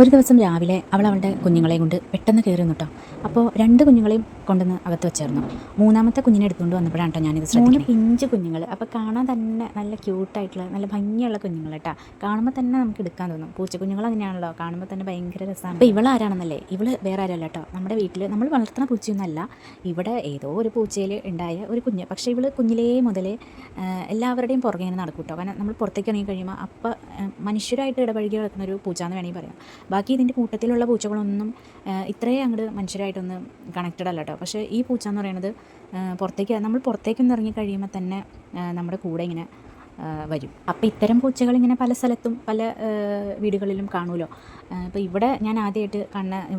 ഒരു ദിവസം രാവിലെ അവളുടെ കുഞ്ഞുങ്ങളെയും കൊണ്ട് പെട്ടെന്ന് കയറി നിന്നു കേട്ടോ. അപ്പോൾ 2 കുഞ്ഞുങ്ങളെയും കൊണ്ടുവന്ന് അകത്ത് വെച്ചായിരുന്നു. മൂന്നാമത്തെ കുഞ്ഞിനെ എടുത്തുകൊണ്ട് വന്നപ്പോഴാണ് കേട്ടോ ഞാനിത് ശ്രദ്ധിക്കുന്നത്. 3 പിഞ്ച് കുഞ്ഞുങ്ങൾ. അപ്പോൾ കാണാൻ തന്നെ നല്ല ക്യൂട്ടായിട്ടുള്ള നല്ല ഭംഗിയുള്ള കുഞ്ഞുങ്ങൾ കേട്ടോ. കാണുമ്പോൾ തന്നെ നമുക്ക് എടുക്കാൻ തോന്നും. പൂച്ചക്കുഞ്ഞുങ്ങൾ അങ്ങനെയാണല്ലോ, കാണുമ്പോൾ തന്നെ ഭയങ്കര രസമാണ്. അപ്പോൾ ഇവളാരാണെന്നല്ലേ, ഇവള് വേറെ ആരല്ല കേട്ടോ. നമ്മുടെ വീട്ടിൽ നമ്മൾ വളർത്തുന്ന പൂച്ചയൊന്നുമല്ല. ഇവിടെ ഏതോ ഒരു പൂച്ചയിൽ ഉണ്ടായ ഒരു കുഞ്ഞ്. പക്ഷേ ഇവള് കുഞ്ഞിലേ മുതലേ എല്ലാവരുടെയും പുറകെ ഇങ്ങനെ നടക്കും കേട്ടോ. കാരണം നമ്മൾ പുറത്തേക്ക് ഇറങ്ങി കഴിയുമ്പോൾ അപ്പം മനുഷ്യരായിട്ട് ഇടപഴകി നടക്കുന്ന ഒരു പൂച്ച എന്ന് വേണമെങ്കിൽ പറയാം. ബാക്കി ഇതിൻ്റെ കൂട്ടത്തിലുള്ള പൂച്ചകളൊന്നും ഇത്രയും അങ്ങോട്ട് മനുഷ്യരായിട്ടൊന്നും കണക്റ്റഡ് അല്ല കേട്ടോ. പക്ഷേ ഈ പൂച്ച എന്ന് പറയുന്നത് നമ്മൾ പുറത്തേക്കൊന്ന് ഇറങ്ങി കഴിയുമ്പോൾ തന്നെ നമ്മുടെ കൂടെ ഇങ്ങനെ വരും. അപ്പോൾ ഇത്തരം പൂച്ചകൾ ഇങ്ങനെ പല സ്ഥലത്തും പല വീടുകളിലും കാണുമല്ലോ. ഇപ്പോൾ ഇവിടെ ഞാൻ ആദ്യമായിട്ട്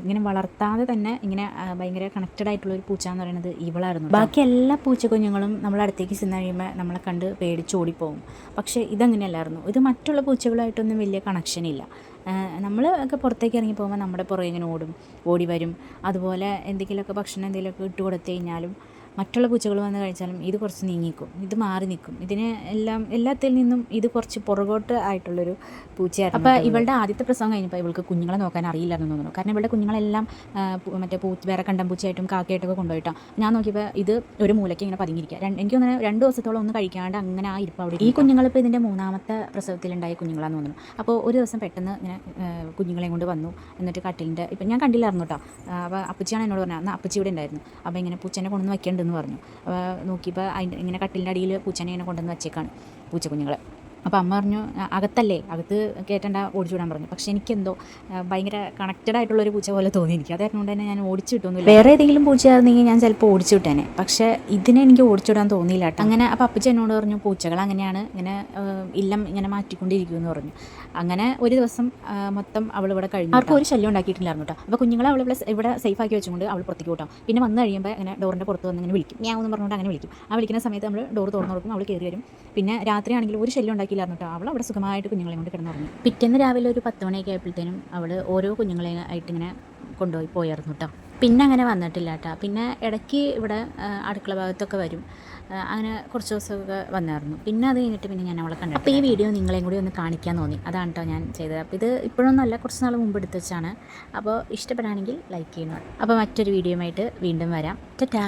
ഇങ്ങനെ വളർത്താതെ തന്നെ ഇങ്ങനെ ഭയങ്കര കണക്റ്റഡ് ആയിട്ടുള്ളൊരു പൂച്ച എന്ന് പറയുന്നത് ഇവളായിരുന്നു. ബാക്കി എല്ലാ പൂച്ചക്കുഞ്ഞുങ്ങളും നമ്മളെ അടുത്തേക്ക് ചെന്ന് കഴിയുമ്പോൾ നമ്മളെ കണ്ട് പേടിച്ച് ഓടിപ്പോകും. പക്ഷേ ഇതങ്ങനെയല്ലായിരുന്നു. ഇത് മറ്റുള്ള പൂച്ചകളായിട്ടൊന്നും വലിയ കണക്ഷനില്ല. നമ്മൾ ഒക്കെ പുറത്തേക്ക് ഇറങ്ങി പോകുമ്പോൾ നമ്മുടെ പുറകെ ഇങ്ങനെ ഓടി വരും. അതുപോലെ എന്തെങ്കിലുമൊക്കെ ഭക്ഷണം എന്തെങ്കിലുമൊക്കെ ഇട്ട് കൊടുത്തു കഴിഞ്ഞാലും മറ്റുള്ള പൂച്ചകൾ വന്ന് കഴിച്ചാലും ഇത് കുറച്ച് നീങ്ങിക്കും, ഇത് മാറി നിൽക്കും. എല്ലാത്തിൽ നിന്നും ഇത് കുറച്ച് പുറകോട്ട് ആയിട്ടുള്ളൊരു പൂച്ചയായിരുന്നു. അപ്പോൾ ഇവളുടെ ആദ്യത്തെ പ്രസവം കഴിഞ്ഞപ്പോൾ ഇവൾക്ക് കുഞ്ഞുങ്ങളെ നോക്കാൻ അറിയില്ലായിരുന്നു തോന്നുന്നു. കാരണം ഇവളുടെ കുഞ്ഞുങ്ങളെല്ലാം മറ്റേ വേറെ കണ്ടം പൂച്ചയായിട്ടും കാക്കയായിട്ടൊക്കെ കൊണ്ടുപോയിട്ടോ. ഞാൻ നോക്കിയപ്പോൾ ഇത് ഒരു മൂലയ്ക്ക് ഇങ്ങനെ പതുങ്ങിയിരിക്കുക. എനിക്ക് തോന്നുന്നു 2 ദിവസത്തോളം ഒന്നും കഴിക്കാണ്ട് അങ്ങനെ ആ ഇരിപ്പ് അവിടെ. ഈ കുഞ്ഞുങ്ങളിപ്പോൾ ഇതിൻ്റെ 3ാമത്തെ പ്രസവത്തിലുണ്ടായ കുഞ്ഞുങ്ങളാന്ന് തോന്നുന്നു. അപ്പോൾ ഒരു ദിവസം പെട്ടെന്ന് ഇങ്ങനെ കുഞ്ഞുങ്ങളെയും കൊണ്ട് വന്നു. എന്നിട്ട് കട്ടിലിൻ്റെ ഇപ്പം ഞാൻ കണ്ടില്ലായിരുന്നു കേട്ടോ. അപ്പോൾ അപ്പച്ചിയാണ് എന്നോട് പറഞ്ഞത്. അന്ന് അപ്പച്ചി ഇവിടെ ഉണ്ടായിരുന്നു. അപ്പോൾ ഇങ്ങനെ പൂച്ചനെ കൊണ്ടുവന്ന് വയ്ക്കേണ്ടതെന്ന് പറഞ്ഞു. നോക്കിയപ്പോൾ അതിൻ്റെ ഇങ്ങനെ കട്ടിലിൻ്റെ അടിയിൽ പൂച്ചനെ ഇങ്ങനെ കൊണ്ടുവന്ന് വെച്ചേക്കാണ് പൂച്ചക്കുഞ്ഞുങ്ങൾ. അപ്പോൾ അമ്മ പറഞ്ഞു അകത്തല്ലേ, അകത്ത് കയറ്റണ്ട, ഓടിച്ചു വിടാൻ പറഞ്ഞു. പക്ഷേ എനിക്കെന്തോ ഭയങ്കര കണക്റ്റഡ് ആയിട്ടുള്ളൊരു പൂച്ച പോലെ തോന്നി എനിക്ക്. അതായിരുന്നു തന്നെ ഞാൻ ഓടിച്ചു വിട്ടൊന്നുമില്ല. വേറെ ഏതെങ്കിലും പൂച്ചയായിരുന്നെങ്കിൽ ഞാൻ ചിലപ്പോൾ ഓടിച്ചു വിട്ടേനെ. പക്ഷേ ഇതിനെ എനിക്ക് ഓടിച്ചു വിടാൻ തോന്നിയില്ല കേട്ടോ. അങ്ങനെ അപ്പോൾ അപ്പച്ചി എന്നോട് പറഞ്ഞു പൂച്ചകൾ അങ്ങനെയാണ്, ഇങ്ങനെ ഇല്ലം ഇങ്ങനെ മാറ്റിക്കൊണ്ടിരിക്കുമെന്ന് പറഞ്ഞു. അങ്ങനെ ഒരു ദിവസം മൊത്തം അവൾ ഇവിടെ കഴിഞ്ഞു. ആർക്കും ഒരു ശല്യം ഉണ്ടാക്കിയിട്ടില്ലായിരുന്നു കേട്ടോ. അപ്പോൾ കുഞ്ഞുങ്ങളെ അവൾ ഇവിടെ സേഫാക്കി വെച്ചുകൊണ്ട് അവൾ പുറത്തേക്ക് വിട്ടോ. പിന്നെ വന്നു കഴിയുമ്പോൾ ഇങ്ങനെ ഡോറിൻ്റെ പുറത്ത് വന്ന് ഇങ്ങനെ വിളിക്കും, ഞാൻ എന്ന് പറഞ്ഞുകൊണ്ട് അങ്ങനെ വിളിക്കും. ആ വിളിക്കുന്ന സമയത്ത് നമ്മൾ ഡോർ തുറന്നു കൊടുക്കും, അവൾ കയറി വരും. പിന്നെ രാത്രിയാണെങ്കിൽ ഒരു ശല്യം ഉണ്ടാക്കിയില്ലായിരുന്നു കേട്ടോ. അവൾ അവിടെ സുഖമായിട്ട് കുഞ്ഞുങ്ങളെ കൊണ്ട് കിടന്നുറങ്ങി. പിറ്റേന്ന് രാവിലെ ഒരു 10 മണിയൊക്കെ ആയപ്പോഴത്തേനും അവൾ ഓരോ കുഞ്ഞുങ്ങളെ ആയിട്ട് ഇങ്ങനെ പോയായിരുന്നു കേട്ടോ. പിന്നെ അങ്ങനെ വന്നിട്ടില്ല കേട്ടോ. പിന്നെ ഇടയ്ക്ക് ഇവിടെ അടുക്കള ഭാഗത്തൊക്കെ വരും. അങ്ങനെ കുറച്ച് ദിവസമൊക്കെ വന്നായിരുന്നു. പിന്നെ അത് കഴിഞ്ഞിട്ട് പിന്നെ ഞാൻ അവളെ കണ്ടു. അപ്പോൾ ഈ വീഡിയോ നിങ്ങളെയും കൂടി ഒന്ന് കാണിക്കാൻ തോന്നി, അതാണ് കേട്ടോ ഞാൻ ചെയ്തത്. അപ്പോൾ ഇത് ഇപ്പോഴൊന്നുമല്ല, കുറച്ച് നാൾ മുമ്പ് എടുത്ത് വെച്ചാണ്. അപ്പോൾ ഇഷ്ടപ്പെടുകയാണെങ്കിൽ ലൈക്ക് ചെയ്യണം. അപ്പോൾ മറ്റൊരു വീഡിയോയുമായിട്ട് വീണ്ടും വരാം. ടാറ്റാ.